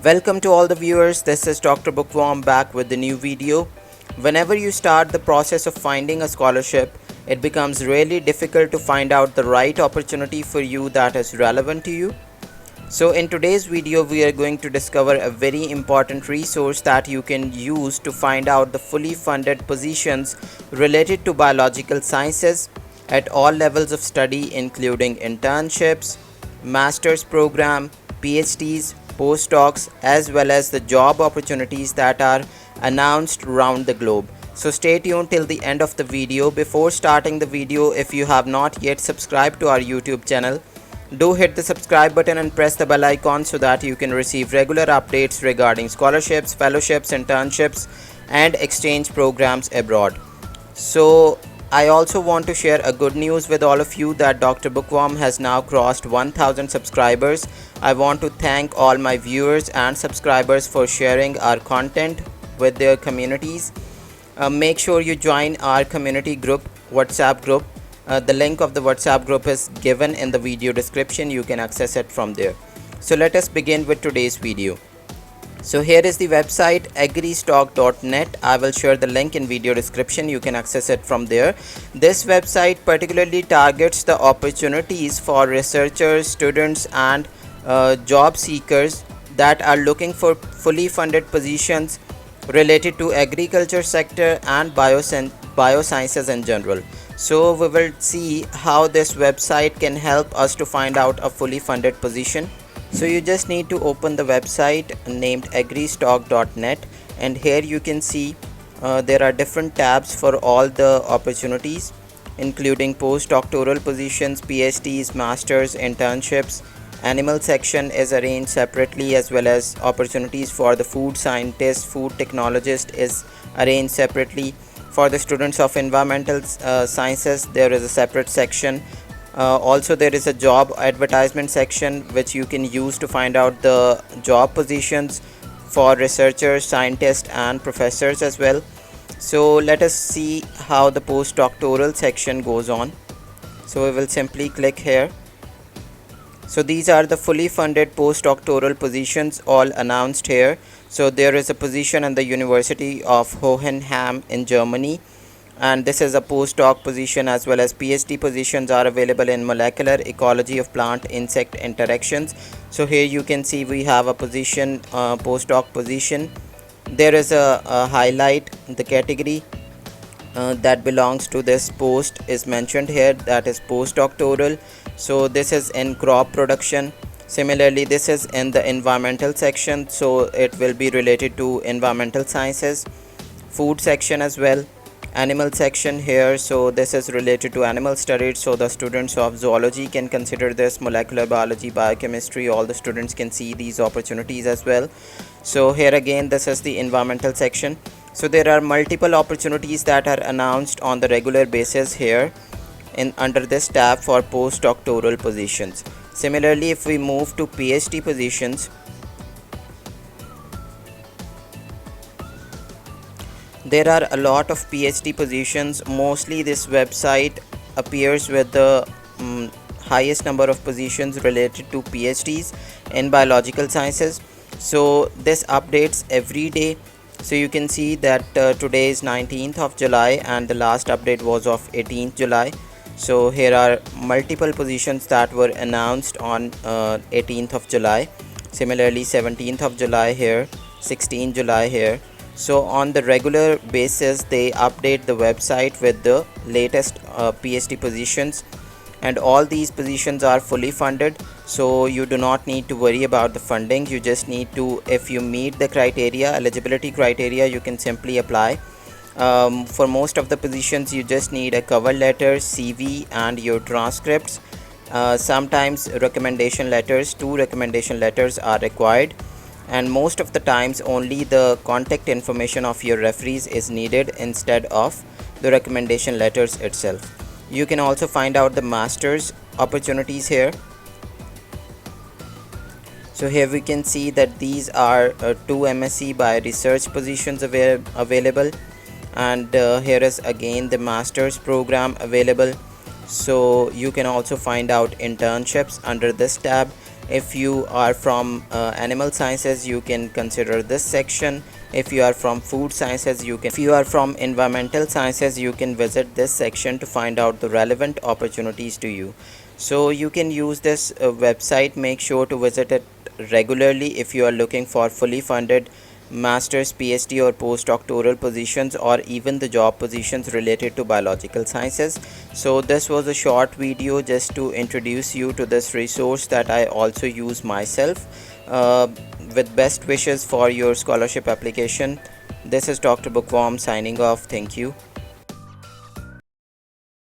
Welcome to all the viewers. This is Dr. Bookworm back with the new video. Whenever you start the process of finding a scholarship, it becomes really difficult to find out the right opportunity for you that is relevant to you. So in today's video, we are going to discover a very important resource that you can use to find out the fully funded positions related to biological sciences at all levels of study, including internships, master's program, PhDs, postdocs, as well as the job opportunities that are announced around the globe. So stay tuned till the end of the video. Before starting the video, if you have not yet subscribed to our YouTube channel, do hit the subscribe button and press the bell icon so that you can receive regular updates regarding scholarships, fellowships, internships, and exchange programs abroad. So I also want to share a good news with all of you that Dr. Bookworm has now crossed 1000 subscribers. I want to thank all my viewers and subscribers for sharing our content with their communities. Make sure you join our community group, WhatsApp group. The link of the WhatsApp group is given in the video description. You can access it from there. So let us begin with today's video. So here is the website agristok.net. I will share the link in video description. You can access it from there. This website particularly targets the opportunities for researchers, students, and job seekers that are looking for fully funded positions related to agriculture sector and biosciences in general. So we will see how this website can help us to find out a fully funded position. So you just need to open the website named agristok.net, and here you can see there are different tabs for all the opportunities, including postdoctoral positions, PhDs, masters, internships. Animal section is arranged separately, as well as opportunities for the food scientist, food technologist is arranged separately. For the students of environmental sciences, there is a separate section. Also there is a job advertisement section which you can use to find out the job positions for researchers, scientists, and professors as well. So let us see how the postdoctoral section goes on. So we will simply click here. So these are the fully funded postdoctoral positions all announced here. So there is a position in the University of Hohenheim in Germany, and this is a postdoc position, as well as PhD positions are available in molecular ecology of plant insect interactions. So here you can see we have a position, postdoc position. There is a highlight, the category that belongs to this post is mentioned here, that is postdoctoral. So this is in crop production. Similarly, this is in the environmental section, so it will be related to environmental sciences. Food section as well. Animal section here, so this is related to animal studies, so the students of zoology can consider this. Molecular biology, biochemistry, all the students can see these opportunities as well. So here again, this is the environmental section. So there are multiple opportunities that are announced on the regular basis here in under this tab for postdoctoral positions. Similarly, if we move to PhD positions, there are a lot of PhD positions. Mostly this website appears with the highest number of positions related to PhDs in biological sciences. So this updates every day. So you can see that today is 19th of July and the last update was of 18th July. So here are multiple positions that were announced on 18th of July. Similarly, 17th of July here, 16th July here. So on the regular basis, they update the website with the latest PhD positions, and all these positions are fully funded. So you do not need to worry about the funding. You just need to, if you meet the criteria, eligibility criteria, you can simply apply. For most of the positions, you just need a cover letter, CV, and your transcripts. Sometimes recommendation letters, 2 recommendation letters are required, and most of the times only the contact information of your referees is needed instead of the recommendation letters itself. You can also find out the master's opportunities here. So here we can see that these are 2 MSc by research positions available, and here is again the master's program available. So you can also find out internships under this tab. If you are from animal sciences, you can consider this section. If you are from food sciences, if you are from environmental sciences, you can visit this section to find out the relevant opportunities to you. So you can use this website. Make sure to visit it regularly if you are looking for fully funded master's, PhD or postdoctoral positions, or even the job positions related to biological sciences. So this was a short video just to introduce you to this resource that I also use myself. With best wishes for your scholarship application. This is Dr. Bookworm signing off. Thank you.